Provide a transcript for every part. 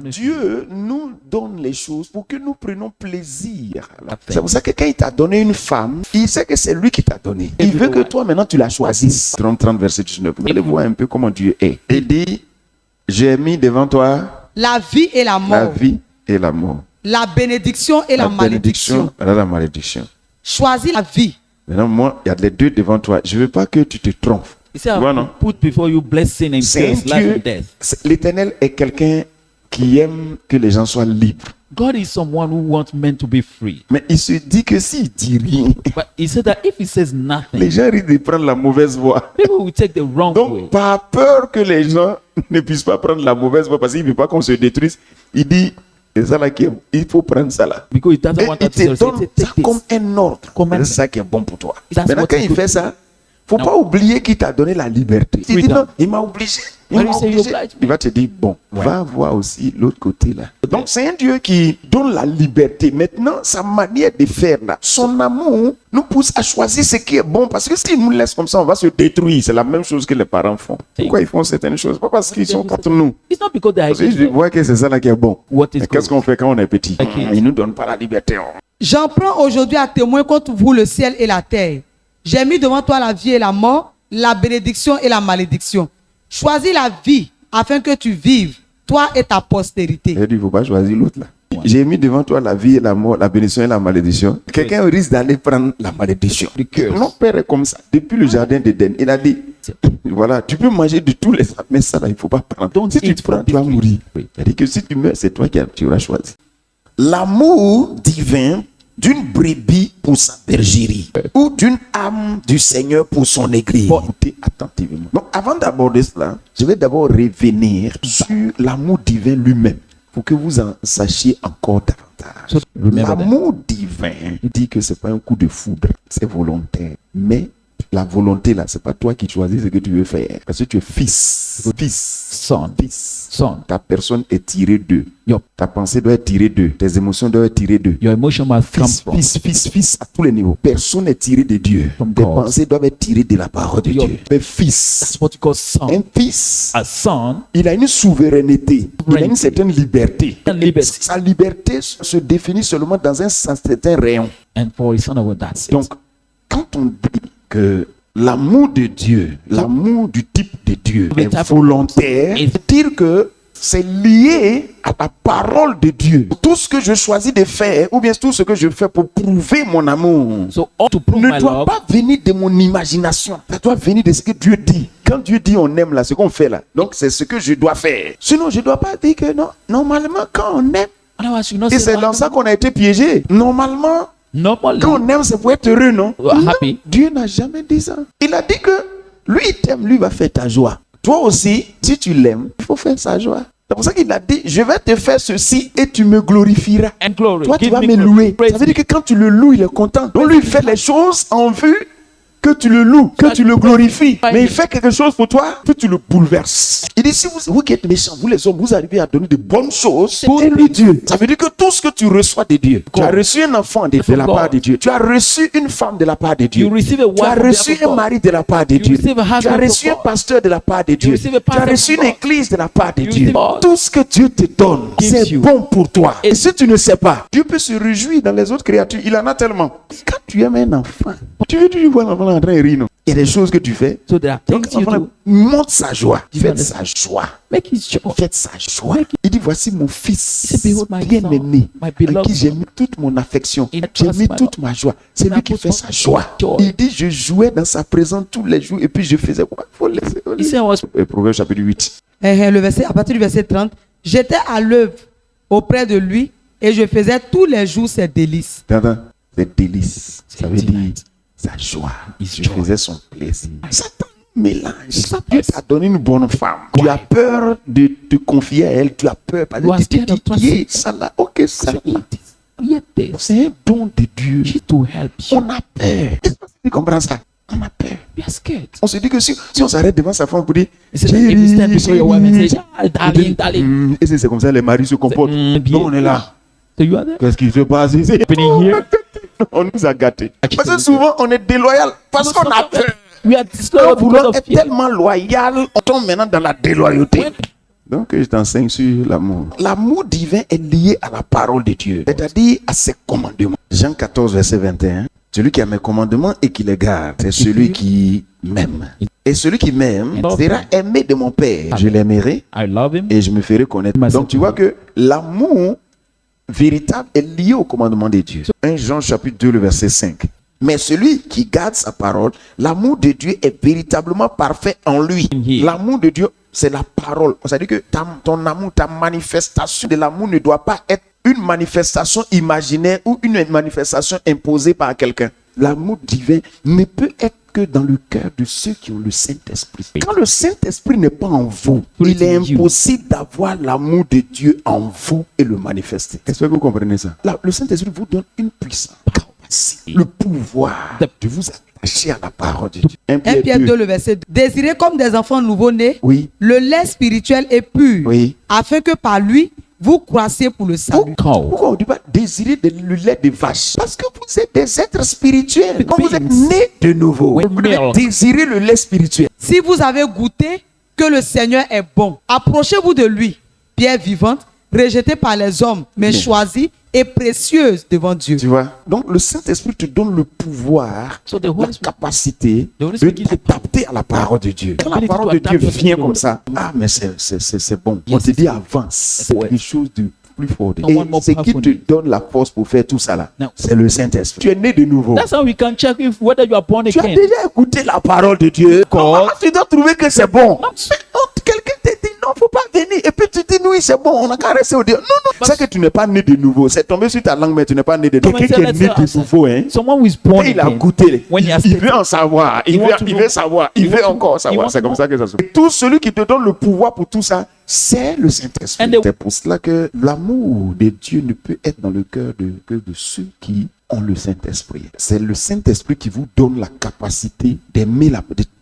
Dieu nous donne les choses pour que nous prenions plaisir. C'est pour ça que quand il t'a donné une femme, il sait que c'est lui qui t'a donné. Il veut que toi maintenant tu la choisisses. 30 verset 19. Vous allez voir un peu comment Dieu est. Il dit, j'ai mis devant toi la vie et la mort. La vie et la mort. La bénédiction et la malédiction. Voilà la malédiction. Choisis la vie. Maintenant, moi, il y a les deux devant toi. Je ne veux pas que tu te trompes. Put before you blessing and curse, life and death. L'Éternel est quelqu'un qui aime que les gens soient libres. God is someone who wants men to be free. Mais il se dit que s'il dit rien, But he said that if he says nothing, les gens risquent de prendre la mauvaise voie. people will take the wrong way. Donc, par peur que les gens ne puissent pas prendre la mauvaise voie parce qu'il ne veut pas qu'on se détruise, il dit, c'est ça là qui est, il faut prendre ça là. Because he doesn't Et want il us to te say, donne take ça this. comme un ordre. Commandment. C'est ça qui est bon pour toi. That's Maintenant, what quand is il good. fait ça, il ne faut pas oublier qu'il t'a donné la liberté. Il dit Freedom. non, il m'a obligé. Il When m'a you say you obligé. oblige me. Il va te dire, bon, va voir aussi l'autre côté là. Donc c'est un Dieu qui donne la liberté. Maintenant, sa manière de faire là, son amour nous pousse à choisir ce qui est bon. Parce que s'il nous laisse comme ça, on va se détruire. C'est la même chose que les parents font. Pourquoi ils font certaines choses? Pas parce qu'ils sont contre nous. It's not because they are Parce que je against vois que c'est ça là qui est bon. what is Mais qu'est-ce good. qu'on fait quand on est petit? Ok. Ils nous donnent pas la liberté. J'en prends aujourd'hui à témoin contre vous le ciel et la terre. J'ai mis devant toi la vie et la mort, la bénédiction et la malédiction. Choisis la vie afin que tu vives, toi et ta postérité. Il dit, il ne faut pas choisir l'autre là. J'ai mis devant toi la vie et la mort, la bénédiction et la malédiction. Quelqu'un risque d'aller prendre la malédiction. Mon père est comme ça. Depuis le jardin d'Éden, il a dit, voilà, tu peux manger de tous les arbres, mais ça là, il ne faut pas prendre. Donc si tu prends, tu vas mourir. Il dit que si tu meurs, c'est toi qui auras choisi. L'amour divin d'une brebis pour sa bergerie ou d'une âme du Seigneur pour son église. Bon, écoutez attentivement. Donc, avant d'aborder cela, je vais d'abord revenir sur l'amour divin lui-même pour que vous en sachiez encore davantage. L'amour divin dit que c'est pas un coup de foudre, c'est volontaire. Mais la volonté là, c'est pas toi qui choisis ce que tu veux faire. Parce que tu es fils. Son. Ta personne est tirée d'eux. Yup. Ta pensée doit être tirée d'eux. Tes émotions doivent être tirées d'eux. Your emotion must come from. Fils à tous les niveaux. Personne n'est tiré de Dieu. From Tes God. pensées doivent être tirées de la parole de Your- Dieu. Mais fils, That's what you call son. un fils, A son, il a une souveraineté. Il a une certaine liberté. And liberty. Sa liberté se définit seulement dans un certain rayon. and for his son, that's it. Donc, quand on dit que l'amour de Dieu, l'amour du type de Dieu Le est type- volontaire, is- dire que c'est lié à la parole de Dieu. Tout ce que je choisis de faire, ou bien tout ce que je fais pour prouver mon amour, So all to prove ne my doit love, pas venir de mon imagination. Ça doit venir de ce que Dieu dit. Quand Dieu dit on aime là, ce qu'on fait là. Donc c'est ce que je dois faire. Sinon, je ne dois pas dire que non. Normalement, quand on aime, otherwise you not et say c'est dans ça qu'on a été piégé. Normalement, normally quand on aime, c'est pour être heureux, non? Well, Non, happy. Dieu n'a jamais dit ça. Il a dit que lui, il t'aime, lui va faire ta joie. Toi aussi, si tu l'aimes, il faut faire sa joie. C'est pour ça qu'il a dit, je vais te faire ceci et tu me glorifieras. and glory. Toi, tu Give vas me me glory. louer. Praise Ça veut dire me. que quand tu le loues, il est content. Donc lui, il fait les choses en vue que tu le loues, que tu le glorifies. Mais il fait quelque chose pour toi, puis tu le bouleverses. Il dit, si vous qui êtes méchants, vous les hommes, vous arrivez à donner de bonnes choses pour lui Dieu. Ça veut dire que tout ce que tu reçois de Dieu, tu as reçu un enfant de la part de Dieu, tu as reçu une femme de la part de Dieu, You receive a tu as wife reçu from un mari de la part de You Dieu, receive a tu as husband reçu un from God. pasteur de la part de Dieu, receive a tu as pastor reçu from une God. église de la part de You Dieu. receive God. Tout ce que Dieu te donne, Gives c'est you. bon pour toi. Et Et si tu ne sais pas, Dieu peut se réjouir dans les autres créatures. Il en a tellement. Quand tu aimes un enfant, tu veux toujours voir l'enfant en train de rire, non? Il y a des choses que tu fais. So there are Donc, things you l'enfant do. montre sa joie. You Faites understand? sa joie. Make his joy. Faites sa joie. Il dit, voici mon fils, said, Behold my bien son, aimé, my en beloved qui j'ai son. mis toute mon affection. In J'ai trust mis my toute ma joie. C'est And lui I qui put fait my sa joie. joy. Il dit, je jouais dans sa présence tous les jours et puis je faisais quoi? Faut laisser. He said, I was Proverbe chapitre 8. Le verset, à partir du verset 30, j'étais à l'œuvre auprès de lui et je faisais tous les jours ses délices. Attends, c'est délice. Ça veut dire delight. sa joie. His Je joy. faisais son plaisir. Satan mélange. Satan. Dieu t'a donné une bonne femme. Tu as peur de te confier à elle. Tu as peur parce You are que tu te scared of dis, trusting. yeah, ça là, ok, ça là. Yet this. C'est un don de Dieu. To help you. On a peur. Est-ce que tu comprends ça? On a peur. We are scared. On se dit que si on s'arrête devant sa femme pour dire, He said, if you stand before your wife and say, chérie, darling, darling. et c'est comme ça les maris se comportent. Donc on est là. So you are there. Qu'est-ce qui se passe ici? On nous a gâtés. Parce que souvent on est déloyal parce qu'on a peur. We are En disloyal voulant because of être fear. tellement loyal, on tombe maintenant dans la déloyauté. Donc, je t'enseigne sur l'amour. L'amour divin est lié à la parole de Dieu, c'est-à-dire à ses commandements. Jean 14, verset 21. Celui qui a mes commandements et qui les garde, c'est celui qui m'aime. Et celui qui m'aime sera aimé de mon Père. Je l'aimerai I love him. et je me ferai connaître. Donc, tu vois que l'amour véritable est lié au commandement de Dieu. 1 Jean chapitre 2, le verset 5. Mais celui qui garde sa parole, l'amour de Dieu est véritablement parfait en lui. L'amour de Dieu, c'est la parole. C'est-à-dire que ton amour, ta manifestation de l'amour ne doit pas être une manifestation imaginaire ou une manifestation imposée par quelqu'un. L'amour divin ne peut être que dans le cœur de ceux qui ont le Saint-Esprit. Quand le Saint-Esprit n'est pas en vous, il est impossible d'avoir l'amour de Dieu en vous et le manifester. Est-ce que vous comprenez ça? Là, le Saint-Esprit vous donne une puissance, le pouvoir de vous attacher à la parole de Dieu. 1 Pierre 2, le verset 2. Désirez comme des enfants nouveau-nés Oui. le lait spirituel et pur, Oui. afin que par lui, vous croissiez pour le salut. Pourquoi on ne dit pas désirer le lait de vache? Parce que vous êtes des êtres spirituels. Quand vous êtes nés de nouveau, vous devez désirer le lait spirituel. Si vous avez goûté que le Seigneur est bon, approchez-vous de lui, pierre vivante, rejetée par les hommes, mais choisie et précieuse devant Dieu. Tu vois? Donc le Saint-Esprit te donne le pouvoir, So the la Holy Spirit- capacité the Holy de Spirit gives you t'adapter à la parole de Dieu. Quand la ability parole to de Dieu adapt yourself vient to comme the ça, ah mais c'est bon. On Yes, te it's dit good. avance. C'est Ouais. quelque chose de plus fort. No one Et more ce qui powerful te than you. donne la force pour faire tout ça là, No. c'est le Saint-Esprit. Tu es né de nouveau. That's how we can check if whether you are born Tu as again. déjà écouté la parole de Dieu. Comment tu dois trouver que c'est bon? Non. Mais, quelqu'un te dit non, faut pas venir. Et puis tu dis oui, c'est bon, on a qu'à rester au Dieu. Non, non. C'est que tu n'es pas né de nouveau. C'est tombé sur ta langue, mais tu n'es pas né de nouveau. Come and Quelqu'un qui est tell né us, de nouveau, hein. Someone who is born Et il a again. goûté. When he has Il tasted, veut en savoir. Il he veut, want to il know. veut savoir. He Il veut want to- encore he savoir. want C'est to comme ça que ça se fait. Tout celui qui te donne le pouvoir pour tout ça, c'est le Saint-Esprit. And the- C'est pour cela que l'amour de Dieu ne peut être dans le cœur que de ceux qui ont le Saint-Esprit. C'est le Saint-Esprit qui vous donne la capacité d'aimer de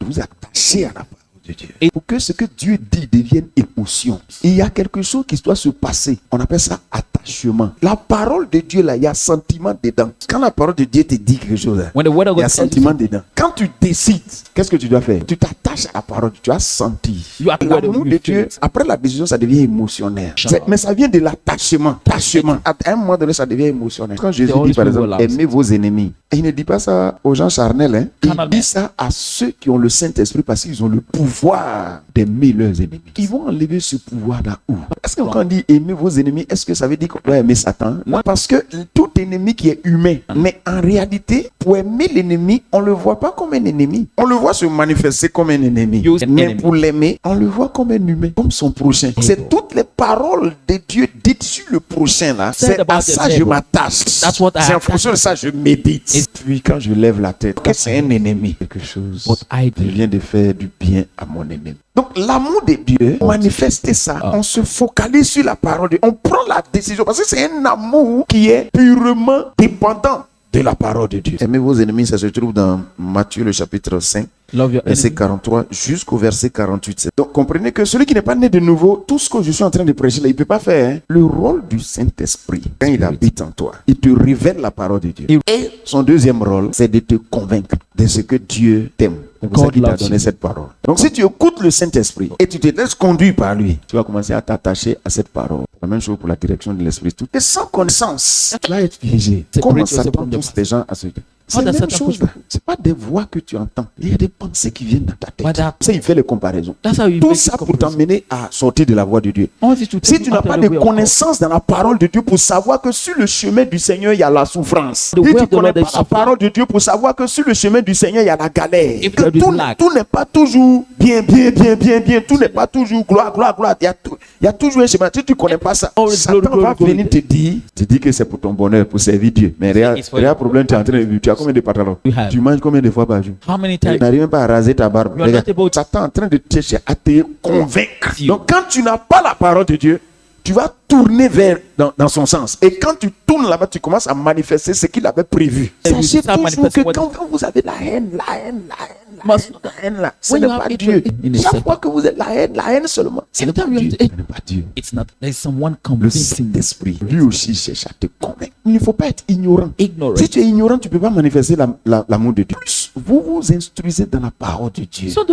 vous attacher à la parole de Dieu. Et pour que ce que Dieu dit devienne émotion, il y a quelque chose qui doit se passer. On appelle ça attachement. La parole de Dieu, là, il y a sentiment dedans. Quand la parole de Dieu te dit quelque chose, là, When the word of il y a God tells you sentiment dedans. Quand tu décides, qu'est-ce que tu dois faire? Tu t'attaches à la parole, tu as senti. You are aware L'amour of de you Dieu, feel it. après la décision, ça devient émotionnel. Sure. Mais ça vient de l'attachement. Attachement. À un moment donné, ça devient émotionnel. Quand Jésus The Holy dit, par Spirit exemple, will allow aimez vos ennemis, et il ne dit pas ça aux gens charnels. Hein. Il Carnal. dit ça à ceux qui ont le Saint-Esprit parce qu'ils ont le pouvoir d'aimer leurs ennemis. Ils vont enlever ce pouvoir-là où? Est-ce que quand on dit aimer vos ennemis, est-ce que ça veut dire qu'on doit aimer Satan? Non, parce que tout ennemi qui est humain, mais en réalité, pour aimer l'ennemi, on ne le voit pas comme un ennemi. On le voit se manifester comme un ennemi. Use an Mais enemy. pour l'aimer, on le voit comme un humain, comme son prochain. C'est toutes les paroles de Dieu dites sur le prochain là. Said C'est about à the ça que je devil. m'attache. That's what I C'est en attach fonction de ça que je médite. Et puis quand je lève la tête, que c'est un ennemi, quelque chose. But I Je do. viens de faire du bien à mon ennemi. Donc l'amour de Dieu, manifester ça, on se focalise sur la parole de Dieu. On prend la décision parce que c'est un amour qui est purement dépendant de la parole de Dieu. Aimez vos ennemis, ça se trouve dans Matthieu le chapitre 5. Love your Verset enemy. 43 jusqu'au verset 48. Donc comprenez que celui qui n'est pas né de nouveau, tout ce que je suis en train de prêcher là, il ne peut pas faire. Hein. Le rôle du Saint-Esprit, quand il habite en toi, il te révèle la parole de Dieu. Et son deuxième rôle, c'est de te convaincre de ce que Dieu t'aime. C'est pour ça God qu'il t'a loves donné you. cette parole. Donc si tu écoutes le Saint-Esprit et tu te laisses conduire par lui, tu vas commencer à t'attacher à cette parole. La même chose pour la direction de l'Esprit. Tout est sans connaissance. Tu vas être piégé. C'est Comment great to Satan separate pousse the les gens à ce c'est How la does même Satan chose push là. C'est pas des voix que tu entends. Il y a des pensées qui viennent dans ta tête. But that- Ça, il fait les comparaisons. That's how you Tout make ça it pour comparison. t'emmener à sortir de la voie de Dieu. I want you to Si take tu you n'as after pas the de way of God. connaissance dans la parole de Dieu pour savoir que sur le chemin du Seigneur, il y a la souffrance. The Si way tu of ne the connais Lord pas is la suffering. parole de Dieu pour savoir que sur le chemin du Seigneur, il y a la galère. If Que there is tout lack. n'est pas toujours bien. Tout n'est pas toujours gloire. Il y a toujours un chemin. Si tu ne connais pas ça, Always Satan glory, va glory, venir glory. te dire que c'est pour ton bonheur, pour servir Dieu. Mais regarde, It's for your problème, tu es en train de vivre. Tu as combien de pantalons? You have. Tu manges combien de fois par jour? How many Tu times? n'arrives même pas à raser ta barbe. You are Regarde, not able to- Satan est en train de chercher à te convaincre. You. Donc quand tu n'as pas la parole de Dieu, tu vas tourner vers dans son sens. Et quand tu tournes là-bas, tu commences à manifester ce qu'il avait prévu. Sachez toujours que quand vous avez la haine, la haine là, ce n'est pas Dieu. Chaque fois que vous êtes la haine seulement, ce n'est pas Dieu. Ce n'est pas Dieu. It's not. There's someone Le convincing them. Saint-Esprit, lui aussi cherche à te convaincre. Il ne faut pas être ignorant. Ignorant. Si tu es ignorant, tu ne peux pas manifester l'amour de Dieu. Plus vous vous instruisez dans la parole de Dieu, So the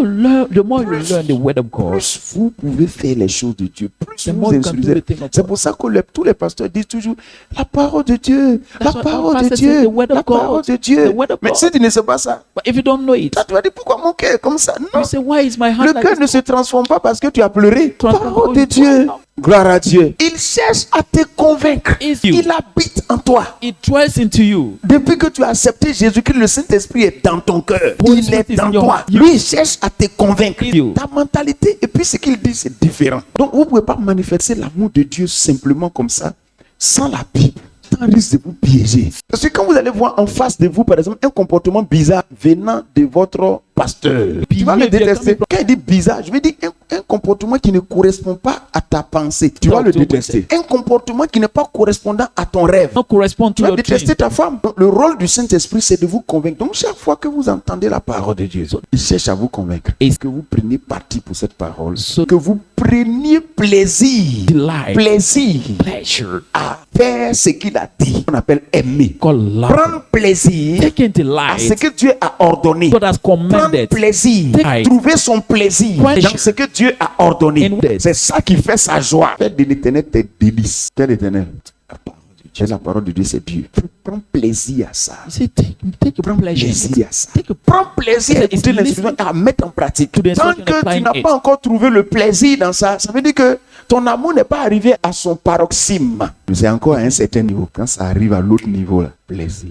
more you learn the word of God, plus vous pouvez faire les choses de Dieu. Plus The vous more vous you can do instruisez. the thing of C'est God. pour ça que tous les pasteurs disent toujours la parole de Dieu, la That's why parole our de pastor Dieu, says the word of la God, parole de Dieu. the word of Mais God. si tu ne sais pas ça, but if you don't know it, toi, tu vas dire pourquoi mon cœur est comme ça? Non. you say, why is my heart Le like cœur ne this? se transforme pas parce que tu as pleuré. Transforme Parole pas de au Dieu. cœur. Gloire à Dieu. Il cherche à te convaincre. Is you. Il habite en toi. It dwells into you. Depuis que tu as accepté Jésus-Christ, le Saint-Esprit est dans ton cœur. Holy Il Spirit est is dans in your toi. heart. Lui, il cherche à te convaincre. You. Ta mentalité et puis ce qu'il dit, c'est différent. Donc, vous ne pouvez pas manifester l'amour de Dieu simplement comme ça, sans la Bible. Ça risque de vous piéger. Parce que quand vous allez voir en face de vous, par exemple, un comportement bizarre venant de votre pasteur, tu vas le détester. Quand il dit bizarre, je veux dire un comportement qui ne correspond pas à ta pensée. Tu vas le détester. Un comportement qui n'est pas correspondant à ton rêve. Not correspond Tu to vas your détester dream. ta femme. Donc, le rôle du Saint-Esprit, c'est de vous convaincre. Donc, chaque fois que vous entendez la parole de Dieu, il cherche à vous convaincre. Et que vous preniez parti pour cette parole. Que vous preniez plaisir. Delight. Plaisir Pleasure. à faire ce qu'il a dit. On appelle aimer. God love. Prendre plaisir Taking à ce delight. que Dieu a ordonné. God has Prendre commanded. plaisir, Delight. trouver son plaisir Pleasure. dans ce que Dieu a ordonné. In what? C'est ça qui fait sa joie. Faire de l'éternel tes délices. Quel éternel? La parole de Dieu. La parole de Dieu, c'est Dieu. Prends plaisir à ça. You say, take Prends pleasure. plaisir à ça. Take a Prends plaisir à It's écouter l'instruction listening et à mettre en pratique. to the Tant instruction, que tu applying n'as it. pas encore trouvé le plaisir dans ça, ça veut dire que ton amour n'est pas arrivé à son paroxysme. C'est encore à un certain niveau. Quand ça arrive à l'autre niveau, là, plaisir,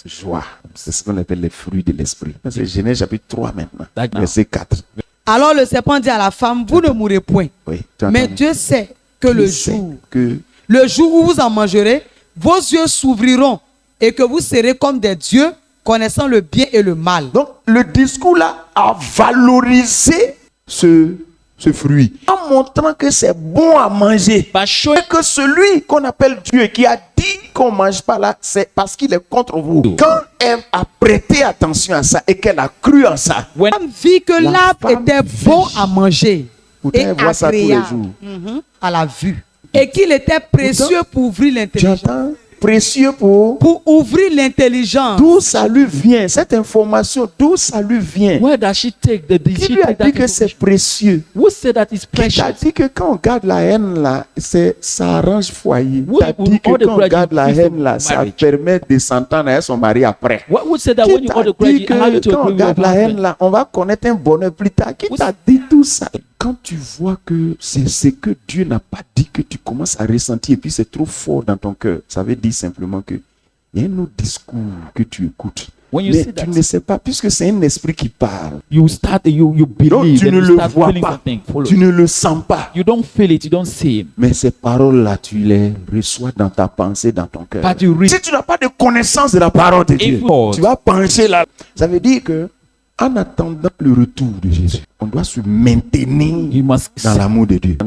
joie, c'est ce qu'on appelle les fruits de l'esprit. C'est Genèse chapitre 3 maintenant, That now. verset 4. Alors le serpent dit à la femme, vous ne mourrez point. Oui, tu Mais entends? Dieu sait que Dieu le sait jour, que le jour où vous en mangerez, vos yeux s'ouvriront et que vous serez comme des dieux, connaissant le bien et le mal. donc le discours là a valorisé ce fruit en montrant que c'est bon à manger. By showing Et que celui qu'on appelle Dieu, qui a dit qu'on ne mange pas là, c'est parce qu'il est contre vous. Quand Ève a prêté attention à ça et qu'elle a cru en ça, when La femme vit que La l'arbre femme était vit. bon à manger pourtant et elle voit ça tous les agréable jours. à la vue. Et qu'il était précieux pour ouvrir Tu l'intelligence. entends? Précieux pour... Pour ouvrir l'intelligence. D'où ça lui vient, cette information, d'où ça lui vient. where does she take Qui she lui a take dit that que c'est information? précieux? Who said that is Qui t'a precious? dit que quand on garde la haine là, ça arrange foyer? Who- T'as dit que all the quand on grudge garde la increase haine là, ça marriage. permet de s'entendre avec son mari après. What would say that Qui when you t'a hold the dit grudge, allow you que to quand on agree with your garde la haine husband? là, on va connaître un bonheur plus tard? Qui Who's- t'a dit tout ça? Quand tu vois que c'est ce que Dieu n'a pas dit que tu commences à ressentir et puis c'est trop fort dans ton cœur, ça veut dire simplement que il y a un autre discours que tu écoutes. When you Mais see tu that, ne sais pas, puisque c'est un esprit qui parle. you start, you Donc believe, tu and ne you le start vois feeling pas, something. Follow. tu ne le sens pas. You don't feel it, you don't see him. Mais ces paroles-là, tu les reçois dans ta pensée, dans ton cœur. But you read. Si tu n'as pas de connaissance de la parole de Dieu, you- tu vas pencher là. Ça veut dire que en attendant le retour de Jésus, on doit se maintenir You must dans l'amour de Dieu.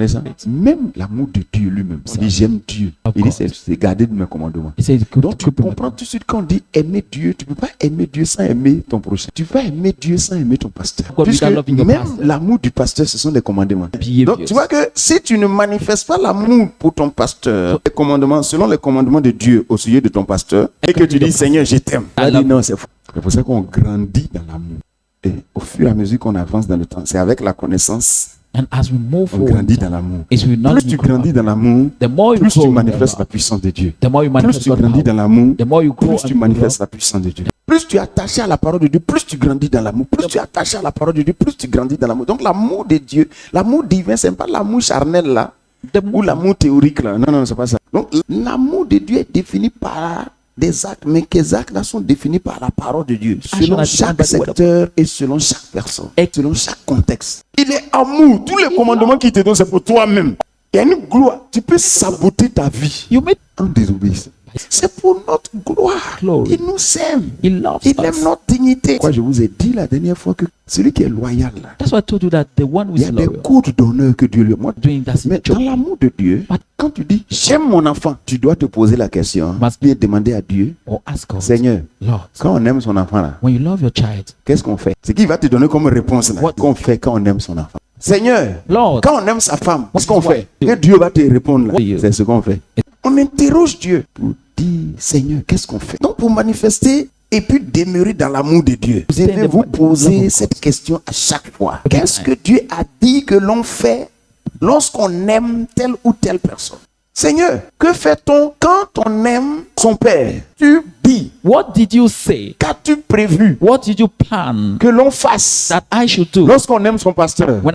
Même l'amour de Dieu lui-même. Il dit j'aime Dieu. Of Il dit course. c'est garder de mes commandements. He says, Donc tu comprends tout de suite quand on dit aimer Dieu, tu ne peux pas aimer Dieu sans aimer ton prochain. Tu vas aimer Dieu sans aimer ton pasteur. God, Puisque without loving your même pastor. l'amour du pasteur, ce sont des commandements. Behaviors. Donc tu vois que si tu ne manifestes pas l'amour pour ton pasteur, les commandements, selon les commandements de Dieu au sujet de ton pasteur, et que tu dis Seigneur, je t'aime. I Il love dit non, c'est faux. C'est pour ça qu'on grandit dans l'amour. Et au fur et à mesure qu'on avance dans le temps, c'est avec la connaissance, And as we move on forward, grandit dans l'amour. as we not Plus tu grandis dans l'amour, the more you plus tu grow, manifestes la puissance de Dieu. the more you Plus manifest tu God's grandis power. dans l'amour, The more you grow, plus tu and manifestes la puissance de Dieu. Plus tu es attaché à la parole de Dieu, plus tu grandis dans l'amour. Plus tu es attaché à la parole de Dieu, plus tu grandis dans l'amour. Donc l'amour de Dieu, l'amour divin, c'est pas l'amour charnel là, the ou more l'amour théorique là. Non, non, c'est pas ça. Donc l'amour de Dieu est défini par des actes, mais que ces actes là sont définis par la parole de Dieu, selon Action chaque by the word of secteur et selon chaque personne, Et- selon chaque contexte. Il est amour. Tous les commandements qu'il te donne, c'est pour toi-même. Il y a une gloire. Tu peux saboter ta vie you make en désobéissant. C'est pour notre gloire. Glory. Il nous aime. He loves Il aime us. notre dignité. Quoi, je vous ai dit la dernière fois que celui qui est loyal, là, That's why I told you that the one who il y is a des loyal, codes d'honneur que Dieu lui montre. doing that Mais dans job, l'amour de Dieu, quand tu dis j'aime mon enfant, tu dois te poser la question et demander à Dieu, or ask God, Seigneur, Lord, quand on aime son enfant là, when you love your child, qu'est-ce qu'on fait? C'est qu'il va te donner comme réponse là. What? Qu'on fait quand on aime son enfant. Seigneur, Lord, quand on aime sa femme, qu'est-ce qu'on What? fait? Et Dieu va te répondre là. What? C'est ce qu'on fait. On interroge Dieu pour dire, Seigneur, qu'est-ce qu'on fait? Donc pour manifester et puis demeurer dans l'amour de Dieu, vous devez vous poser cette question à chaque fois. Qu'est-ce que Dieu a dit que l'on fait lorsqu'on aime telle ou telle personne? Seigneur, que fait-on quand on aime son père? Tu dis, what did you say? qu'as-tu prévu What did you plan que l'on fasse that I should do lorsqu'on aime son pasteur? when,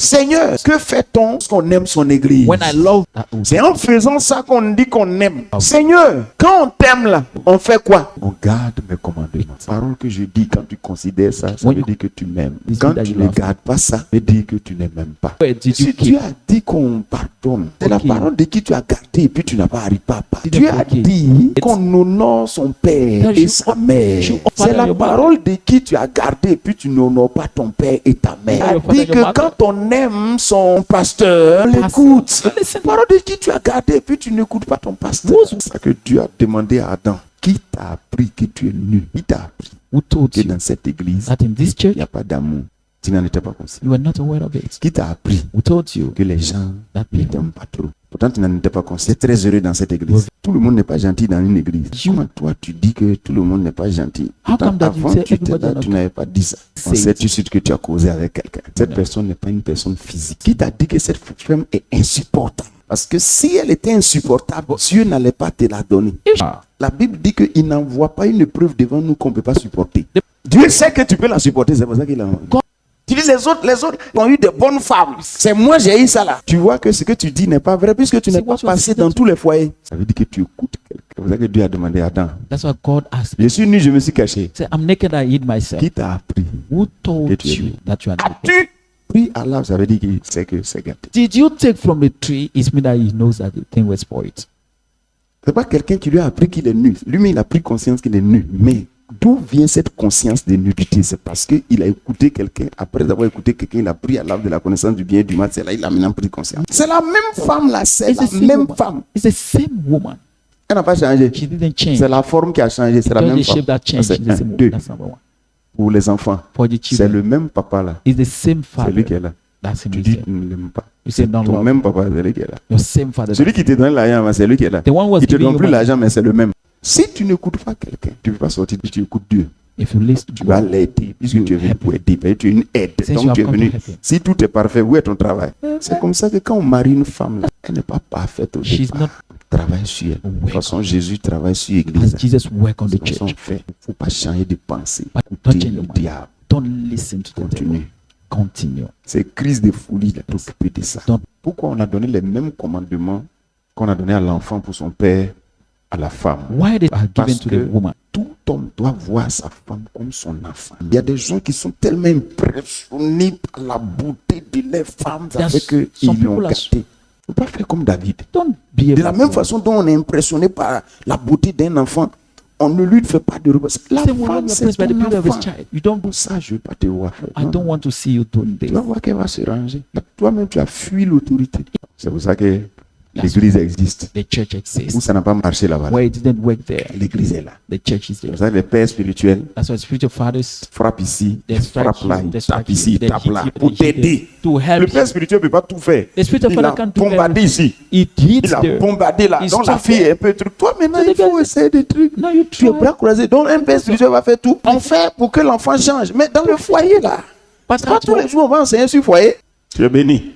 Seigneur, que fait-on lorsqu'on aime son église? when I love that? C'est en faisant ça qu'on dit qu'on aime. Seigneur, quand on t'aime là, on fait quoi? On garde mes commandements. Parole que je dis, quand tu considères ça, ça veut dire que tu m'aimes. Quand tu ne gardes pas ça, ça veut dire que tu ne m'aimes pas. Where did you Si keep? Dieu a dit qu'on pardonne, c'est la Ok. parole de qui tu as gardé et puis tu n'as pas arrivé à part. Did Dieu not a forgive. dit qu'on honore son père That et you- sa mère. you C'est honor la your mother. parole de qui tu as gardé et puis tu n'honores pas ton père et ta mère. Honor your Il a father dit and your que mother. quand on aime son pasteur, on l'écoute. Listen. Parole de qui tu as gardé et puis tu n'écoutes pas ton pasteur. C'est ça que Dieu a demandé à Adam. Qui t'a appris que tu es nu? Qui t'a appris Who told que you dans cette église, that in this church il n'y a pas d'amour? Tu n'en étais pas conscient. you were not aware of it? Qui t'a appris Who told you que les gens that ne people? t'aiment pas trop? Pourtant, tu n'en étais pas conscient. Tu es très heureux dans cette église. Tout le monde n'est pas gentil dans une église. Comment toi, tu dis que tout le monde n'est pas gentil? How Pourtant, come that you avant say tu étais everybody là, are not tu n'avais pas dit ça. On say sait it? tout de suite que tu as causé avec quelqu'un. Cette personne n'est pas une personne physique. Qui t'a dit que cette femme est insupportable? Parce que si elle était insupportable, Dieu n'allait pas te la donner. Ah. La Bible dit qu'il n'envoie pas une preuve devant nous qu'on ne peut pas supporter. Dieu sait que tu peux la supporter, c'est pour ça qu'il a envoyé. Tu dis les autres ont eu de bonnes femmes. C'est moi j'ai eu ça là. Tu vois que ce que tu dis n'est pas vrai puisque tu n'es pas passé dans tous les foyers. Ça veut dire que tu écoutes quelqu'un. C'est pour ça que Dieu a demandé à Adam. That's what God asked. Je suis nu, je me suis caché. Say, I'm naked, I hid myself. Qui t'a appris? Who told Que tu es you nu. that you are naked? As-tu pris à l'arbre? Ça veut dire que c'est gâté. Did you take from the tree? It means that he knows that the thing was spoiled. C'est pas quelqu'un qui lui a appris qu'il est nu. Lui-même, il a pris conscience qu'il est nu. Mais d'où vient cette conscience de nudité? C'est parce qu'il a écouté quelqu'un. Après avoir écouté quelqu'un, il a pris à l'arbre de la connaissance du bien et du mal. C'est là il a maintenant pris conscience. C'est la même femme là. C'est It's la the same même woman. femme. It's the same woman. Elle n'a pas changé. She didn't change. C'est la forme qui a changé. C'est la Just même the shape that femme. changed. C'est It's the un, same woman. deux. That's number one. Pour les enfants. For the C'est children, le même papa là. it's the same C'est father. lui qui est là. That's him. Tu is dis there. tu ne l'aimes pas. You say don't Ton love. même papa, c'est lui qui est là. Your same father. Celui qui te donne l'argent, c'est lui qui est là. The one who was Il te giving donne you plus money. l'argent, mais c'est le même. Si tu n'écoutes pas quelqu'un, tu ne peux pas sortir, tu écoutes Dieu. If you listen Tu to vas God, l'aider, puisque tu es venu pour aider. Tu es une aide. Since you Donc have tu es come to venu. help him. Si tout est parfait, où est ton travail? C'est comme ça que quand on marie une femme, là, elle n'est pas parfaite au She's départ. not Travaille sur elle. De toute awake. façon, Jésus travaille sur As l'église. Jesus work on the C'est comme ça qu'on church. fait. Il ne faut pas changer de pensée. But Écoutez don't change le your mind. diable. Don't listen to the devil. Continue. Continue. C'est crise de folie, là, t'occuper de ça. Donc- Pourquoi on a donné les mêmes commandements qu'on a donné à l'enfant pour son père, à la femme? Why they are given Parce to que the woman? tout homme doit voir sa femme comme son enfant. Il y a des gens qui sont tellement impressionnés par la beauté de leurs femmes, ça There's fait some qu'ils l'ont people are- gâté. Il ne faut pas faire comme David. Don't be De la able même to- façon dont on est impressionné par la beauté d'un enfant, on ne lui fait pas de reproche. La Same way femme, you're c'est impressed by the ton beauty of his enfant. child. You don't. Pour ça, je ne veux pas te voir faire. I don't want to see you doing Tu this. vas voir qu'elle va se ranger. Toi-même, tu as fui l'autorité. C'est pour ça que That's l'église existe. The church Où exists. ça n'a pas marché là-bas. Where it didn't work there, L'église est là. the church is C'est there. pour ça que les pères spirituels That's why spiritual fathers frappent ici, they strike frappent là, you, ils they strike tapent ici, you, ils they tapent hit là, you, pour they hit t'aider. you, to Le help père you. spirituel ne peut pas tout faire. The spiritual Il a father can't do bombardé everything. ici. It hits Il a there. bombardé là. It's Donc la tough fille there. est un peu truc. Toi maintenant, So il the faut guy- essayer des trucs. No, you Tu es try. bras croisés. Donc un père spirituel va faire tout. On fait pour que l'enfant change. Mais dans le foyer là, But c'est pas at tous les home, jours on va enseigner sur le foyer. Tu es béni.